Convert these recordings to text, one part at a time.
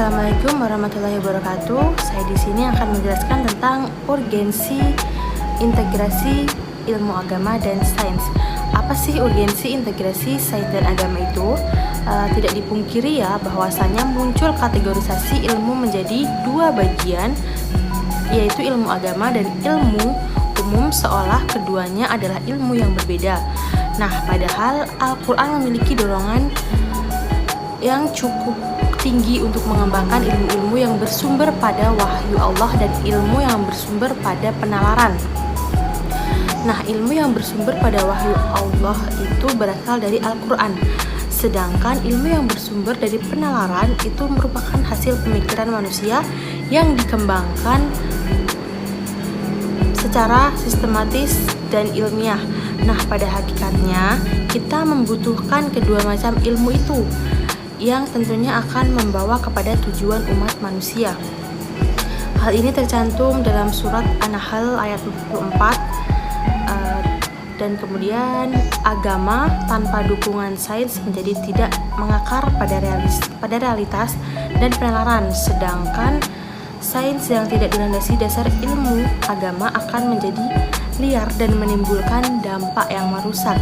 Assalamualaikum warahmatullahi wabarakatuh. Saya di sini akan menjelaskan tentang urgensi integrasi ilmu agama dan sains. Apa sih urgensi integrasi sains dan agama itu? Tidak dipungkiri ya bahwasanya muncul kategorisasi ilmu menjadi dua bagian, yaitu ilmu agama dan ilmu umum, seolah keduanya adalah ilmu yang berbeda. Nah, padahal Al-Quran memiliki dorongan yang cukup tinggi untuk mengembangkan ilmu-ilmu yang bersumber pada wahyu Allah dan ilmu yang bersumber pada penalaran. Nah, ilmu yang bersumber pada wahyu Allah itu berasal dari Al-Quran, sedangkan ilmu yang bersumber dari penalaran itu merupakan hasil pemikiran manusia yang dikembangkan secara sistematis dan ilmiah. Nah, pada hakikatnya kita membutuhkan kedua macam ilmu itu, yang tentunya akan membawa kepada tujuan umat manusia. Hal ini tercantum dalam surat An-Nahl ayat 24, dan kemudian agama tanpa dukungan sains menjadi tidak mengakar pada realitas dan penalaran, sedangkan sains yang tidak dilandasi dasar ilmu agama akan menjadi liar dan menimbulkan dampak yang merusak.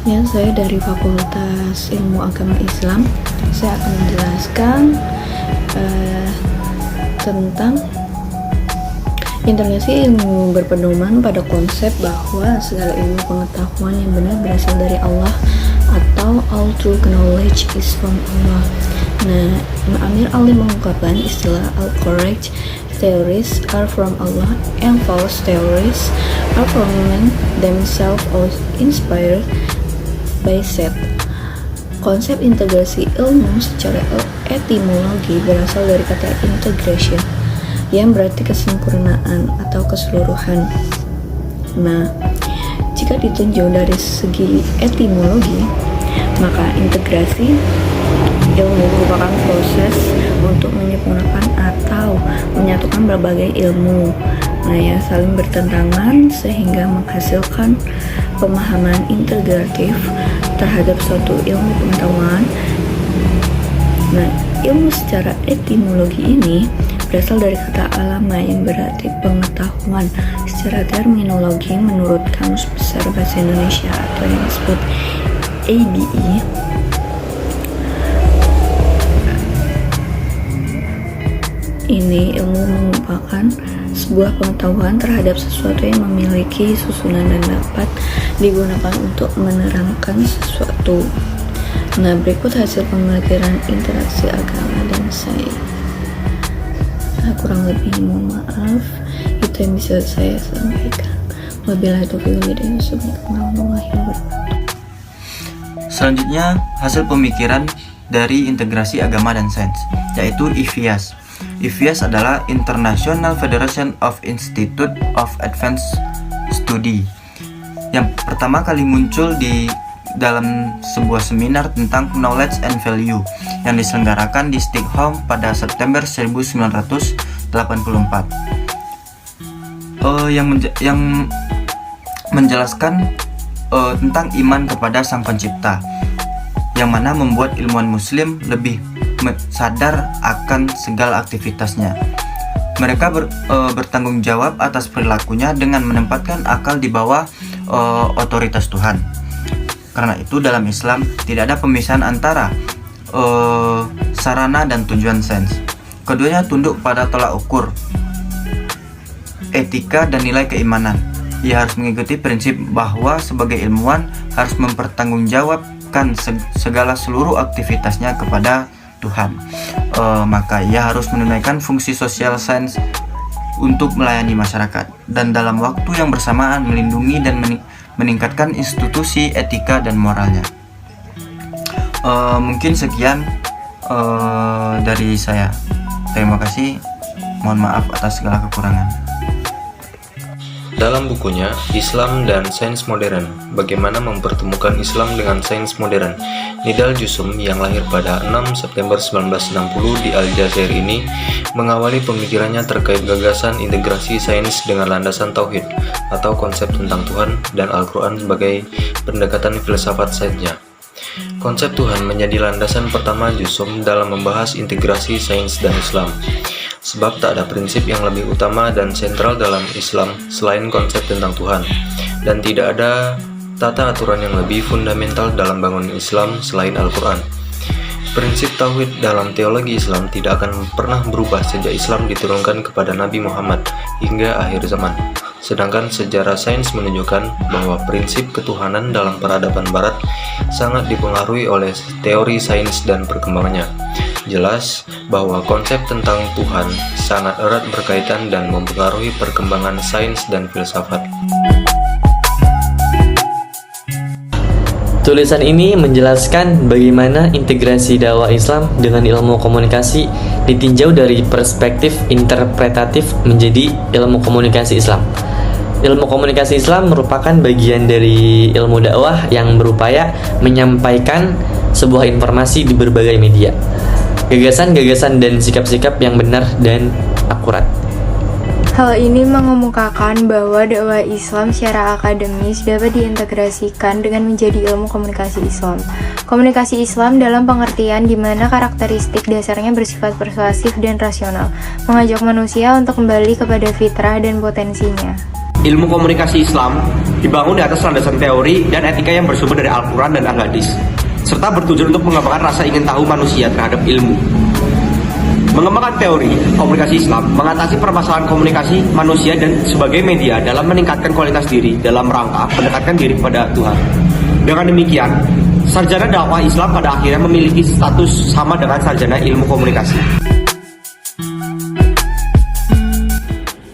Ya, saya dari Fakultas Ilmu Agama Islam. Saya akan menjelaskan tentang integrasi ilmu berpedoman pada konsep bahwa segala ilmu pengetahuan yang benar berasal dari Allah, atau all true knowledge is from Allah. Nah, Amir Ali mengungkapkan istilah all-correct theories are from Allah and false theories are from men themselves or inspired by Seth. Konsep integrasi ilmu secara etimologi berasal dari kata integration, yang berarti kesempurnaan atau keseluruhan. Nah, jika ditinjau dari segi etimologi, maka integrasi ilmu merupakan proses untuk menyempurnakan atau menyatukan berbagai ilmu, yang saling bertentangan sehingga menghasilkan pemahaman integratif terhadap suatu ilmu pengetahuan. Nah, ilmu secara etimologi ini berasal dari kata alama yang berarti pengetahuan. Secara terminologi, menurut Kamus Besar Bahasa Indonesia atau yang disebut ABE, ini ilmu merupakan sebuah pengetahuan terhadap sesuatu yang memiliki susunan dan dapat digunakan untuk menerangkan sesuatu. Nah, berikut hasil pembelajaran interaksi agama dan sains. Kurang lebih mohon maaf, itu yang bisa saya sampaikan. Wabillahi taufiq wal hidayah. Warahmatullahi wabarakatuh. Selanjutnya, hasil pemikiran dari integrasi agama dan sains, yaitu IFIAS. IFIAS adalah International Federation of Institute of Advanced Study, yang pertama kali muncul di dalam sebuah seminar tentang knowledge and value yang diselenggarakan di Stockholm pada September 1984. Yang menjelaskan tentang iman kepada Sang Pencipta, yang mana membuat ilmuwan Muslim lebih sadar akan segala aktivitasnya. Mereka bertanggung jawab atas perilakunya dengan menempatkan akal di bawah otoritas Tuhan. Karena itu dalam Islam tidak ada pemisahan antara sarana dan tujuan sains. Keduanya tunduk pada tolak ukur etika dan nilai keimanan. Ia harus mengikuti prinsip bahwa sebagai ilmuwan harus mempertanggungjawabkan segala seluruh aktivitasnya kepada Tuhan. Maka ia harus menunaikan fungsi sosial sains untuk melayani masyarakat, dan dalam waktu yang bersamaan melindungi dan meningkatkan institusi etika dan moralnya. Mungkin sekian dari saya. Terima kasih. Mohon maaf atas segala kekurangan. Dalam bukunya Islam dan Sains Modern, Bagaimana Mempertemukan Islam dengan Sains Modern, Nidal Jusum yang lahir pada 6 September 1960 di Aljazair ini mengawali pemikirannya terkait gagasan integrasi sains dengan landasan tauhid atau konsep tentang Tuhan dan Al-Quran sebagai pendekatan filsafat sainnya. Konsep Tuhan menjadi landasan pertama Jusum dalam membahas integrasi sains dan Islam. Sebab tak ada prinsip yang lebih utama dan sentral dalam Islam selain konsep tentang Tuhan. Dan tidak ada tata aturan yang lebih fundamental dalam bangunan Islam selain Al-Quran. Prinsip tauhid dalam teologi Islam tidak akan pernah berubah sejak Islam diturunkan kepada Nabi Muhammad hingga akhir zaman. Sedangkan sejarah sains menunjukkan bahwa prinsip ketuhanan dalam peradaban barat sangat dipengaruhi oleh teori sains dan perkembangannya. Jelas bahwa konsep tentang Tuhan sangat erat berkaitan dan mempengaruhi perkembangan sains dan filsafat. Tulisan ini menjelaskan bagaimana integrasi dakwah Islam dengan ilmu komunikasi ditinjau dari perspektif interpretatif menjadi ilmu komunikasi Islam. Ilmu komunikasi Islam merupakan bagian dari ilmu dakwah yang berupaya menyampaikan sebuah informasi di berbagai media. Gagasan-gagasan dan sikap-sikap yang benar dan akurat. Hal ini mengemukakan bahwa dakwah Islam secara akademis dapat diintegrasikan dengan menjadi ilmu komunikasi Islam. Komunikasi Islam dalam pengertian di mana karakteristik dasarnya bersifat persuasif dan rasional, mengajak manusia untuk kembali kepada fitrah dan potensinya. Ilmu komunikasi Islam dibangun di atas landasan teori dan etika yang bersumber dari Al-Quran dan Al-Hadis, serta bertujuan untuk mengembangkan rasa ingin tahu manusia terhadap ilmu. Mengembangkan teori komunikasi Islam mengatasi permasalahan komunikasi manusia dan sebagai media dalam meningkatkan kualitas diri dalam rangka mendekatkan diri kepada Tuhan. Dengan demikian, sarjana dakwah Islam pada akhirnya memiliki status sama dengan sarjana ilmu komunikasi.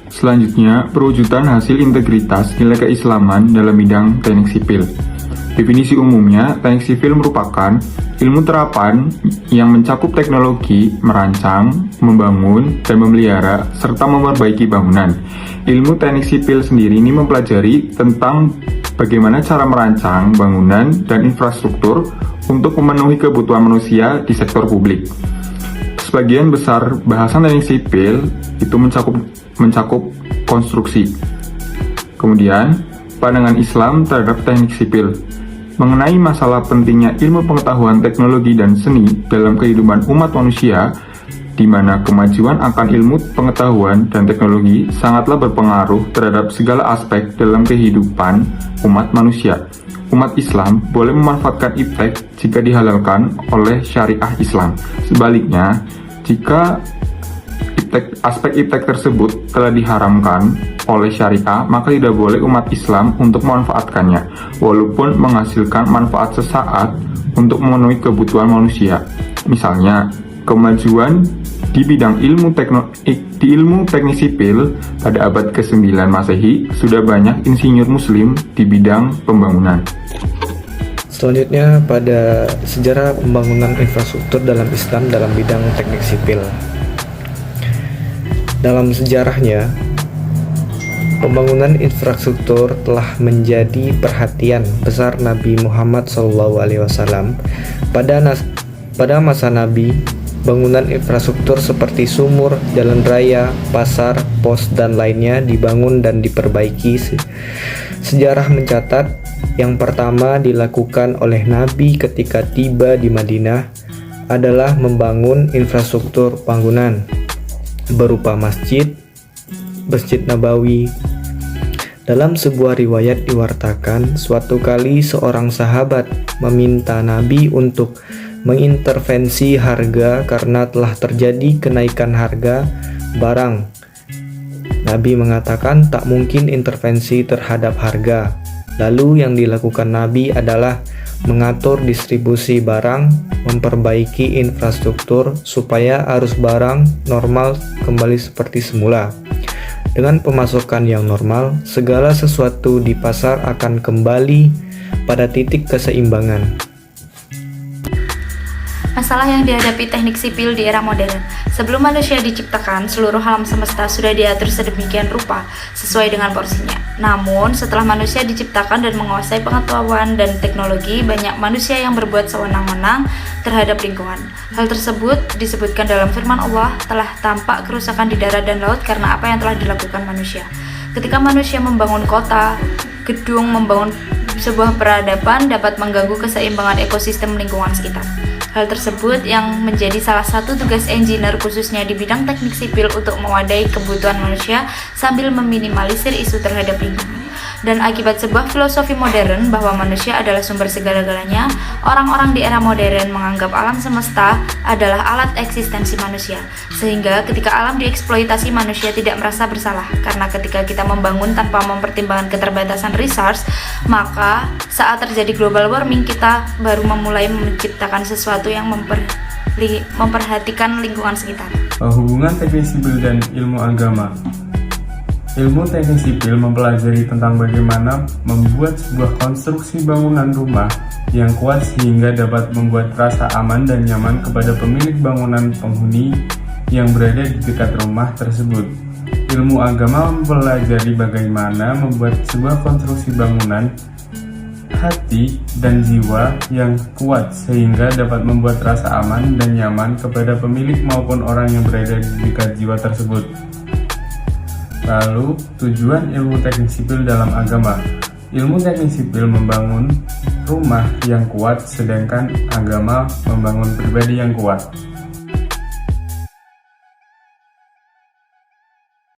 Selanjutnya, perwujudan hasil integritas nilai keislaman dalam bidang teknik sipil. Definisi umumnya, teknik sipil merupakan ilmu terapan yang mencakup teknologi, merancang, membangun, dan memelihara, serta memperbaiki bangunan. Ilmu teknik sipil sendiri ini mempelajari tentang bagaimana cara merancang bangunan dan infrastruktur untuk memenuhi kebutuhan manusia di sektor publik. Sebagian besar bahasan teknik sipil itu mencakup konstruksi. Kemudian, pandangan Islam terhadap teknik sipil mengenai masalah pentingnya ilmu pengetahuan teknologi dan seni dalam kehidupan umat manusia, di mana kemajuan akan ilmu pengetahuan dan teknologi sangatlah berpengaruh terhadap segala aspek dalam kehidupan umat manusia. Umat Islam boleh memanfaatkan iptek jika dihalalkan oleh syariah Islam. Sebaliknya, jika aspek iptek tersebut telah diharamkan oleh syariah, maka tidak boleh umat Islam untuk memanfaatkannya, walaupun menghasilkan manfaat sesaat untuk memenuhi kebutuhan manusia. Misalnya, kemajuan di bidang ilmu teknik sipil pada abad ke-9 Masehi sudah banyak insinyur muslim di bidang pembangunan. Selanjutnya, pada sejarah pembangunan infrastruktur dalam Islam dalam bidang teknik sipil. Dalam sejarahnya, pembangunan infrastruktur telah menjadi perhatian besar Nabi Muhammad SAW. Pada masa Nabi, bangunan infrastruktur seperti sumur, jalan raya, pasar, pos, dan lainnya dibangun dan diperbaiki. Sejarah mencatat yang pertama dilakukan oleh Nabi ketika tiba di Madinah adalah membangun infrastruktur bangunan berupa Masjid Nabawi. Dalam sebuah riwayat diwartakan, suatu kali seorang sahabat meminta Nabi untuk mengintervensi harga karena telah terjadi kenaikan harga barang. Nabi mengatakan tak mungkin intervensi terhadap harga. Lalu yang dilakukan Nabi adalah mengatur distribusi barang, memperbaiki infrastruktur supaya arus barang normal kembali seperti semula. Dengan pemasukan yang normal, segala sesuatu di pasar akan kembali pada titik keseimbangan. Masalah yang dihadapi teknik sipil di era modern. Sebelum manusia diciptakan, seluruh alam semesta sudah diatur sedemikian rupa sesuai dengan porsinya. Namun, setelah manusia diciptakan dan menguasai pengetahuan dan teknologi, banyak manusia yang berbuat sewenang-wenang terhadap lingkungan. Hal tersebut disebutkan dalam firman Allah, telah tampak kerusakan di darat dan laut karena apa yang telah dilakukan manusia. Ketika manusia membangun kota, gedung, membangun sebuah peradaban dapat mengganggu keseimbangan ekosistem lingkungan sekitar. Hal tersebut yang menjadi salah satu tugas engineer khususnya di bidang teknik sipil untuk mewadahi kebutuhan manusia sambil meminimalisir isu terhadap lingkungan. Dan akibat sebuah filosofi modern bahwa manusia adalah sumber segala-galanya, orang-orang di era modern menganggap alam semesta adalah alat eksistensi manusia. Sehingga ketika alam dieksploitasi, manusia tidak merasa bersalah. Karena ketika kita membangun tanpa mempertimbangkan keterbatasan resource, maka saat terjadi global warming, kita baru memulai menciptakan sesuatu yang memperhatikan lingkungan sekitar. Hubungan teknik sipil dan ilmu agama. Ilmu teknik sipil mempelajari tentang bagaimana membuat sebuah konstruksi bangunan rumah yang kuat sehingga dapat membuat rasa aman dan nyaman kepada pemilik bangunan penghuni yang berada di dekat rumah tersebut. Ilmu agama mempelajari bagaimana membuat sebuah konstruksi bangunan hati dan jiwa yang kuat sehingga dapat membuat rasa aman dan nyaman kepada pemilik maupun orang yang berada di dekat jiwa tersebut. Lalu, tujuan ilmu teknik sipil dalam agama. Ilmu teknik sipil membangun rumah yang kuat, sedangkan agama membangun pribadi yang kuat.